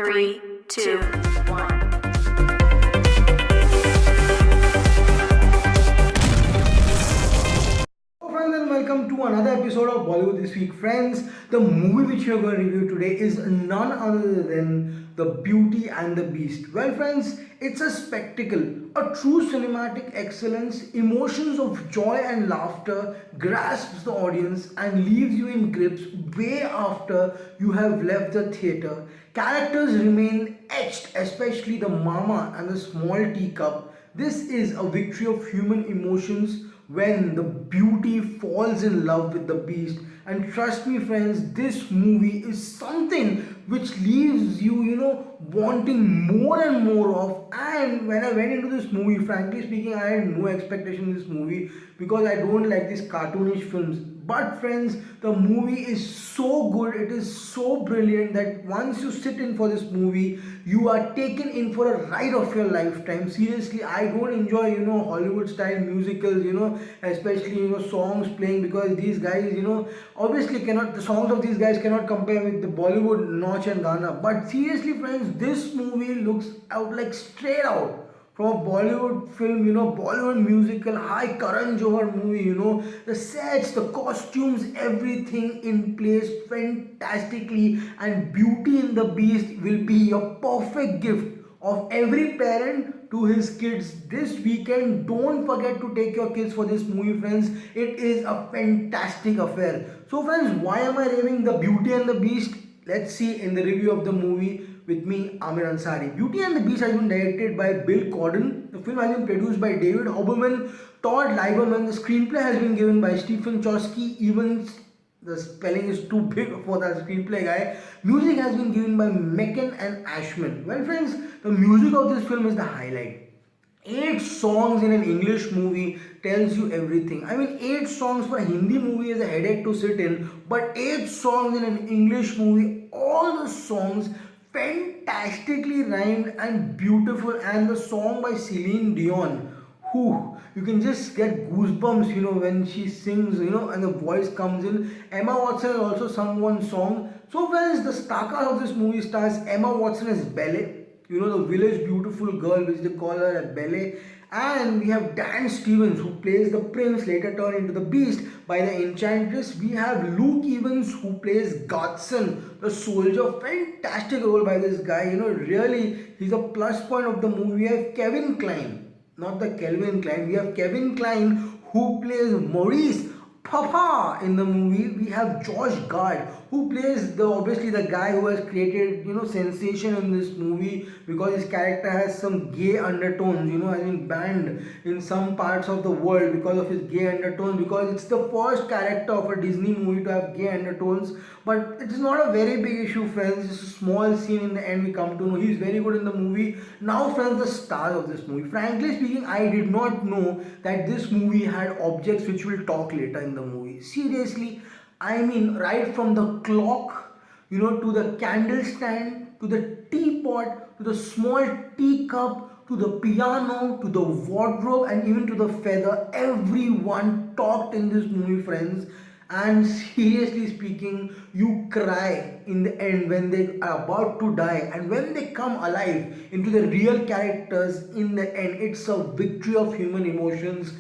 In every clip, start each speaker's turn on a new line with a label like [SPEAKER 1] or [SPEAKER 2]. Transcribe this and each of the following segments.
[SPEAKER 1] Three, two, one.
[SPEAKER 2] Hello friends and welcome to another episode of Bollywood This Week. Friends, the movie which we are going to review today is none other than The Beauty and the Beast. Well friends, it's a spectacle, a true cinematic excellence, emotions of joy and laughter grasps the audience and leaves you in grips way after you have left the theatre. Characters remain etched, especially the mama and the small teacup. This is a victory of human emotions when the beauty falls in love with the beast. And trust me friends, this movie is something which leaves you wanting more and more of. And when I went into this movie, frankly speaking, I had no expectation in this movie because I don't like these cartoonish films. But friends, the movie is so good, it is so brilliant that once you sit in for this movie, you are taken in for a ride of your lifetime. Seriously, I don't enjoy Hollywood style musicals, especially songs playing, because these guys obviously cannot, the songs of these guys cannot compare with the Bollywood Nach and Gana. But seriously friends, this movie looks out like straight out from a Bollywood film, Bollywood musical, high Karan Johar movie, the sets, the costumes, everything in place fantastically. And Beauty and the Beast will be a perfect gift of every parent to his kids this weekend. Don't forget to take your kids for this movie, friends. It is a fantastic affair. So friends, why am I raving The Beauty and the Beast? Let's see in the review of the movie with me, Amir Ansari. Beauty and the Beast has been directed by Bill Corden. The film has been produced by David Hoberman, Todd Lieberman. The screenplay has been given by Stephen Chosky. Even the spelling is too big for that screenplay guy. Music has been given by Mecken and Ashman. Well friends, the music of this film is the highlight. 8 songs in an English movie tells you everything. I mean, 8 songs for a Hindi movie is a headache to sit in, but 8 songs in an English movie, all the songs fantastically rhymed and beautiful. And the song by Celine Dion, whew, you can just get goosebumps when she sings and the voice comes in. Emma Watson has also sung one song. So friends, the star cast of this movie stars Emma Watson as Belle, the village beautiful girl which they call her at Belle. And we have Dan Stevens who plays the prince, later turned into the beast by the enchantress. We have Luke Evans who plays Godson, the soldier. Fantastic role by this guy. Really, he's a plus point of the movie. We have Kevin Kline, not the Kelvin Klein. We have Kevin Kline who plays Maurice Papa in the movie. We have Josh Gad who plays obviously the guy who has created sensation in this movie because his character has some gay undertones, has been banned in some parts of the world because of his gay undertones, because it's the first character of a Disney movie to have gay undertones. But it is not a very big issue, friends. It's a small scene in the end we come to know. He's very good in the movie. Now friends, the stars of this movie. Frankly speaking, I did not know that this movie had objects which we'll talk later in the movie. Seriously, I mean, right from the clock, to the candle stand, to the teapot, to the small teacup, to the piano, to the wardrobe, and even to the feather, everyone talked in this movie, friends. And seriously speaking, you cry in the end when they are about to die, and when they come alive into the real characters in the end, it's a victory of human emotions.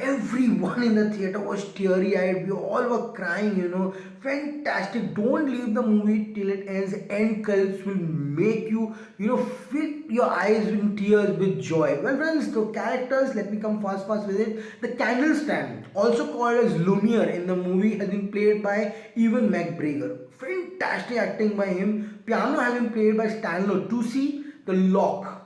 [SPEAKER 2] Everyone in the theater was teary eyed. We all were crying. Fantastic. Don't leave the movie till it ends. End credits will make you fill your eyes in tears with joy. Well friends, the characters, let me come fast with it. The candle stand, also called as Lumiere in the movie, has been played by Ewan McGregor. Fantastic acting by him. Piano has been played by Stanley Tucci. The lock,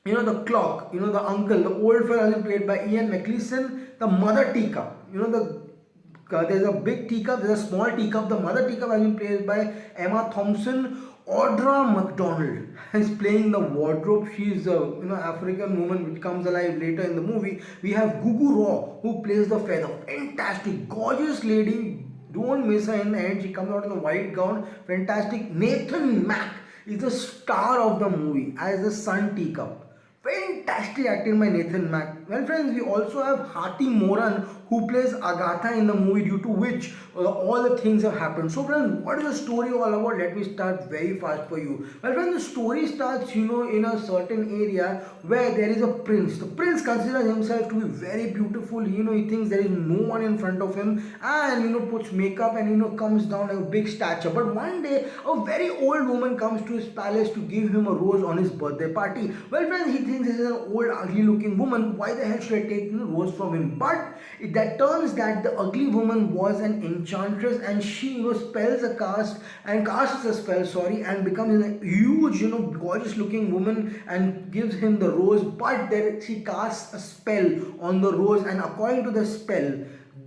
[SPEAKER 2] the clock, the uncle, the old fellow has been played by Ian McLeeson. The mother teacup, there's a big teacup, there's a small teacup. The mother teacup has been played by Emma Thompson. Audra McDonald is playing the wardrobe. She's a African woman which comes alive later in the movie. We have Gugu Raw who plays the feather. Fantastic, gorgeous lady. Don't miss her in the end. She comes out in a white gown. Fantastic. Nathan Mack is the star of the movie as the sun teacup. Fantastic acting by Nathan Mack. Well friends, we also have Hati Moran who plays Agatha in the movie, due to which all the things have happened. So friends, what is the story all about? Let me start very fast for you. Well friends, the story starts, in a certain area where there is a prince. The prince considers himself to be very beautiful. He thinks there is no one in front of him, and puts makeup and comes down like a big stature. But one day a very old woman comes to his palace to give him a rose on his birthday party. Well friends, he thinks this is an old ugly looking woman. Why the hell should I take rose from him? But that turns that the ugly woman was an enchantress, and she spells a cast and casts a spell, and becomes a huge gorgeous looking woman and gives him the rose. But then she casts a spell on the rose, and according to the spell,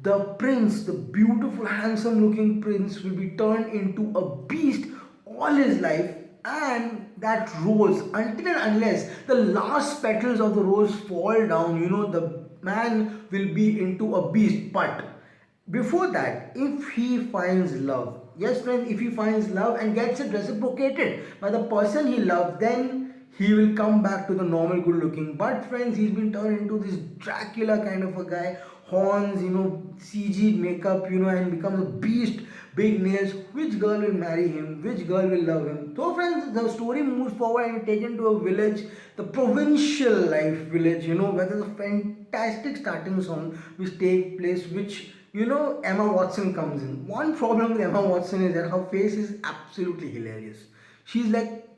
[SPEAKER 2] the prince, the beautiful handsome looking prince, will be turned into a beast all his life. And that rose, until and unless the last petals of the rose fall down, the man will be into a beast. But before that, if he finds love, yes friends, if he finds love and gets it reciprocated by the person he loves, then he will come back to the normal good looking. But friends, he's been turned into this Dracula kind of a guy, horns, CG makeup, and becomes a beast, big nails. Which girl will marry him? Which girl will love him? So friends, the story moves forward and taken to a village, the provincial life village, where there's a fantastic starting song which takes place, which Emma Watson comes in. One problem with Emma Watson is that her face is absolutely hilarious. She's like,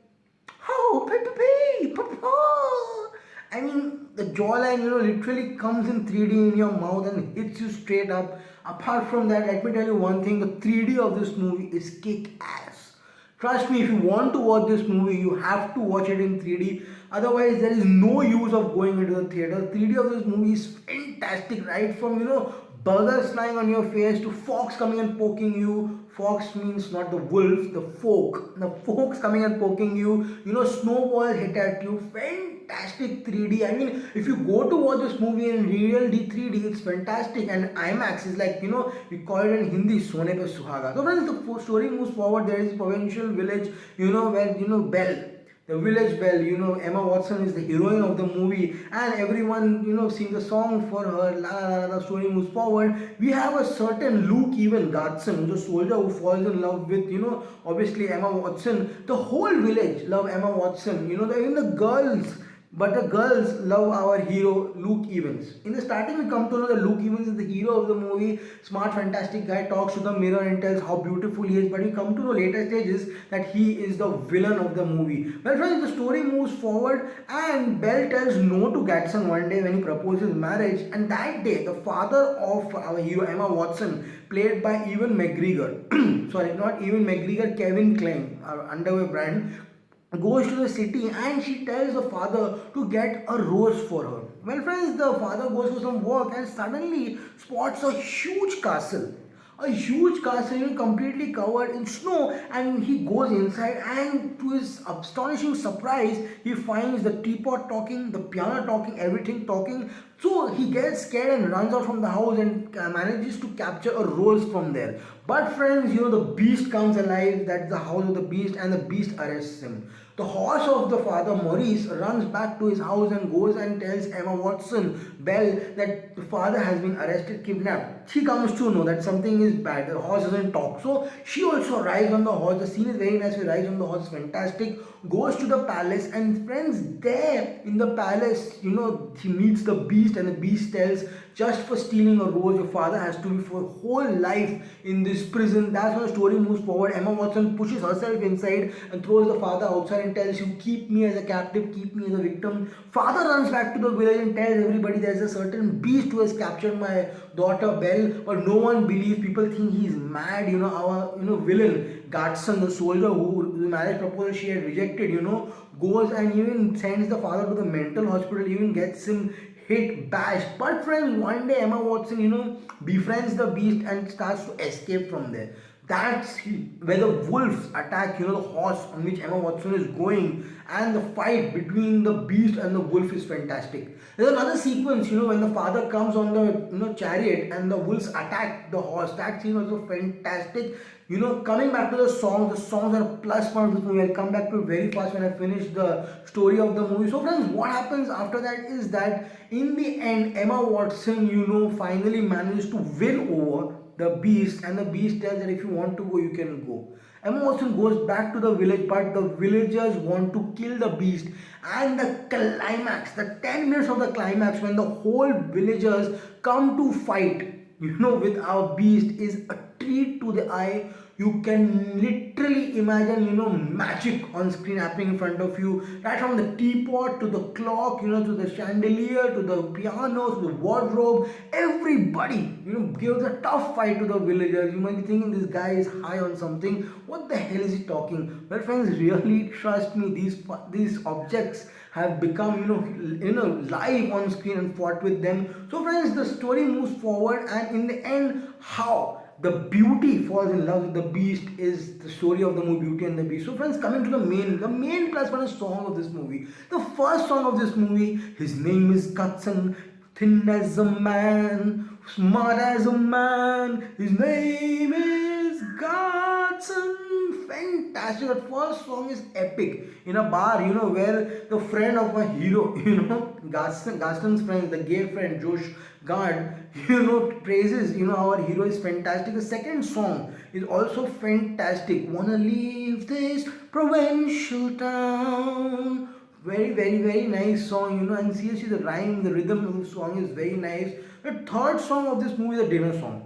[SPEAKER 2] oh, baby, papa. I mean, the jawline, literally comes in 3D in your mouth and hits you straight up. Apart from that, let me tell you one thing, the 3D of this movie is kick ass. Trust me, if you want to watch this movie, you have to watch it in 3D. Otherwise, there is no use of going into the theater. 3D of this movie is fantastic, right? From, burgers flying on your face to fox coming and poking you. Fox means not the wolf, the folk. The folks coming and poking you. Snowballs hit at you. Fantastic 3D. I mean, if you go to watch this movie in real 3D, it's fantastic. And IMAX is like, we call it in Hindi, Sone Pe Suhaga. So friends, the story moves forward. There is a provincial village, where, Belle, the village belle, Emma Watson is the heroine of the movie, and everyone, sings a song for her. The story moves forward. We have a certain Luke Even Garson, who's a soldier who falls in love with, obviously Emma Watson. The whole village love Emma Watson, even the girls. But the girls love our hero Luke Evans. In the starting, we come to know that Luke Evans is the hero of the movie. Smart, fantastic guy, talks to the mirror and tells how beautiful he is. But we come to know later stages that he is the villain of the movie. Well, friends, the story moves forward, and Belle tells no to Gatson one day when he proposes marriage. And that day, the father of our hero Emma Watson, played by Ewan McGregor, sorry, not Ewan McGregor, Kevin Kline, our underwear brand, goes to the city, and she tells the father to get a rose for her. Well friends, the father goes for some work and suddenly spots a huge castle. A huge castle, completely covered in snow, and he goes inside, and to his astonishing surprise, he finds the teapot talking, the piano talking, everything talking. So he gets scared and runs out from the house and manages to capture a rose from there. But friends, the beast comes alive. That's the house of the beast, and the beast arrests him. The horse of the father, Maurice, runs back to his house and goes and tells Emma Watson, Belle, that the father has been arrested, kidnapped. She comes to know that something is bad. The horse doesn't talk. So she also rides on the horse. The scene is very nice. She rides on the horse, fantastic. Goes to the palace, and friends, there in the palace, she meets the beast, and the beast tells, just for stealing a rose, your father has to be for whole life in this prison. That's when the story moves forward. Emma Watson pushes herself inside and throws the father outside and tells you, keep me as a captive, keep me as a victim. Father runs back to the village and tells everybody there's a certain beast who has captured my daughter Belle, but no one believes. People think he's mad. Our villain Gatson, the soldier who the marriage proposal she had rejected, goes and even sends the father to the mental hospital, even gets him hit, bashed. But friends, one day Emma Watson, befriends the beast and starts to escape from there. That's where the wolves attack, the horse on which Emma Watson is going, and the fight between the beast and the wolf is fantastic. There's another sequence, when the father comes on the chariot and the wolves attack the horse. That scene was so fantastic. Coming back to the songs are a plus point of this movie. I'll come back to it very fast when I finish the story of the movie. So, friends, what happens after that is that in the end, Emma Watson, finally manages to win over the beast, and the beast tells that if you want to go, you can go. Emma Watson goes back to the village, but the villagers want to kill the beast. And the climax, the 10 minutes of the climax, when the whole villagers come to fight, with our beast, is a treat to the eye. You can literally imagine, magic on screen happening in front of you. Right from the teapot to the clock, to the chandelier, to the piano, to the wardrobe. Everybody, gives a tough fight to the villagers. You might be thinking this guy is high on something. What the hell is he talking? Well, friends, really trust me, these objects have become live on screen and fought with them. So, friends, the story moves forward, and in the end, how the beauty falls in love with the beast is the story of the movie Beauty and the Beast. So, friends, coming to the main plus one song of this movie. The first song of this movie, his name is Katsan, thin as a man, smart as a man. His name is Katsan. Fantastic. That first song is epic. In a bar, where the friend of a hero, Gaston's friend, the gay friend, Josh Gard, praises, our hero is fantastic. The second song is also fantastic. Wanna leave this provincial town. Very, very, very nice song, and seriously, the rhyme, the rhythm of the song is very nice. The third song of this movie is a dinner song.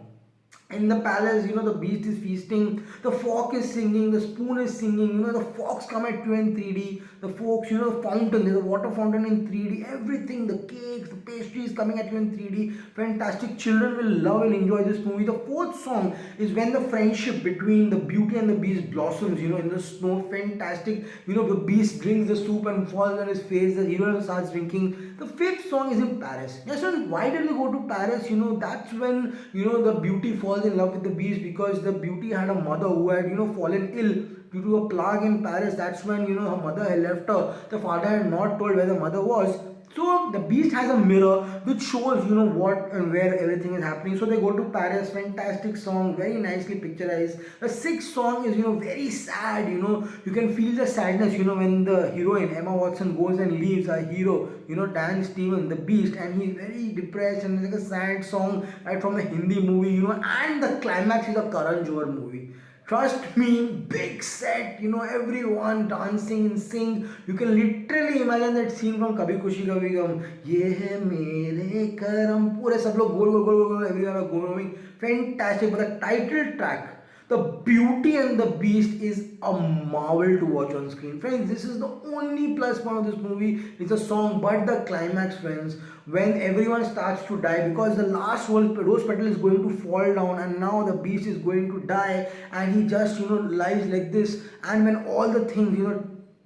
[SPEAKER 2] In the palace, the beast is feasting, the fork is singing, the spoon is singing, the forks come at 2 and 3D, the forks, fountain, there's a water fountain in 3D, everything, the cakes, the pastries coming at you in 3D, fantastic. Children will love and enjoy this movie. The fourth song is when the friendship between the Beauty and the Beast blossoms, in the snow, fantastic. The beast drinks the soup and falls on his face, the hero starts drinking. The fifth song is in Paris. Yes, and why did we go to Paris? That's when, the Beauty falls in love with the beast, because the Beauty had a mother who had fallen ill due to a plague in Paris. That's when her mother had left her. The father had not told where the mother was. So the beast has a mirror which shows what and where everything is happening. So they go to Paris. Fantastic song, very nicely picturized. The sixth song is very sad. You can feel the sadness when the heroine Emma Watson goes and leaves her hero, Dan Stevens, the beast, and he's very depressed, and it's like a sad song right from the Hindi movie. And the climax is a Karan Johar movie. Trust me, big set, everyone dancing in sync. You can literally imagine that scene from Kabhi Khushi Kabhi Gum. Ye hai mere karam. Pure sab log gol gol gol gol, everyone are going. Fantastic. But the title track, The Beauty and the Beast, is a marvel to watch on screen. Friends, this is the only plus point of this movie. It's a song, but the climax, friends, when everyone starts to die, because the last rose petal is going to fall down, and now the beast is going to die, and he just lies like this. And when all the things,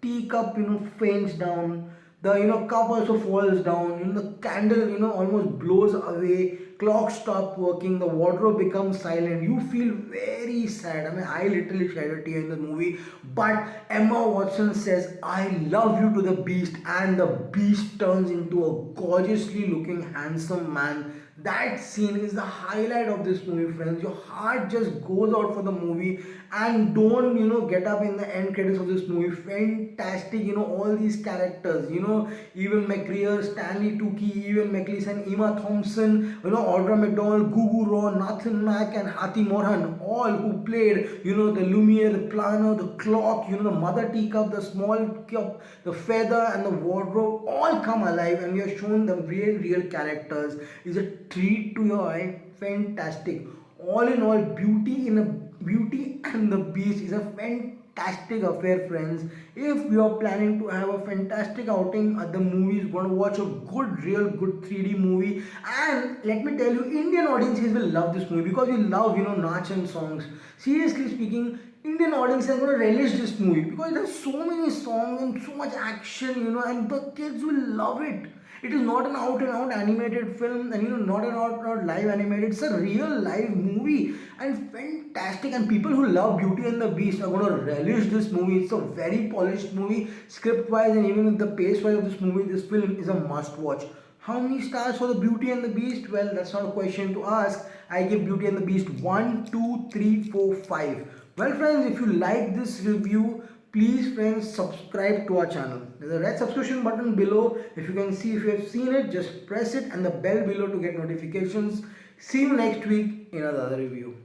[SPEAKER 2] teacup faints down, the cup also falls down, the candle almost blows away, clock stops working, the wardrobe becomes silent. You feel very sad. I mean, I literally shed a tear in the movie. But Emma Watson says, I love you to the beast, and the beast turns into a gorgeously looking handsome man. That scene is the highlight of this movie, friends. Your heart just goes out for the movie. And don't get up in the end credits of this movie. Fantastic, all these characters, Ewan McGregor, Stanley Tucci, Ewan McLean, Emma Thompson, Audra McDonald, Gugu Raw, Nathan Mack, and Hati Moran, all who played, the Lumiere, the piano, the clock, the mother teacup, the small cup, the feather, and the wardrobe, all come alive, and we are shown the real characters. It's a treat to your eye. Fantastic. All in all, Beauty and the Beast is a fantastic affair, friends. If you are planning to have a fantastic outing at the movies, going to watch a real good 3D movie, and let me tell you, Indian audiences will love this movie because we love, Nach and songs. Seriously speaking, Indian audiences are going to relish this movie because there's so many songs and so much action, and the kids will love it. It is not an out and out animated film, and not an out and out live animated. It's a real live movie and fantastic. And people who love Beauty and the Beast are going to relish this movie. It's a very polished movie, script wise, and even with the pace wise of this movie, this film is a must watch. How many stars for the Beauty and the Beast? Well, that's not a question to ask. I give Beauty and the Beast 1, 2, 3, 4, 5. Well, friends, if you like this review, please, friends, subscribe to our channel. There's a red subscription button below. If you can see, if you have seen it, just press it and the bell below to get notifications. See you next week in another review.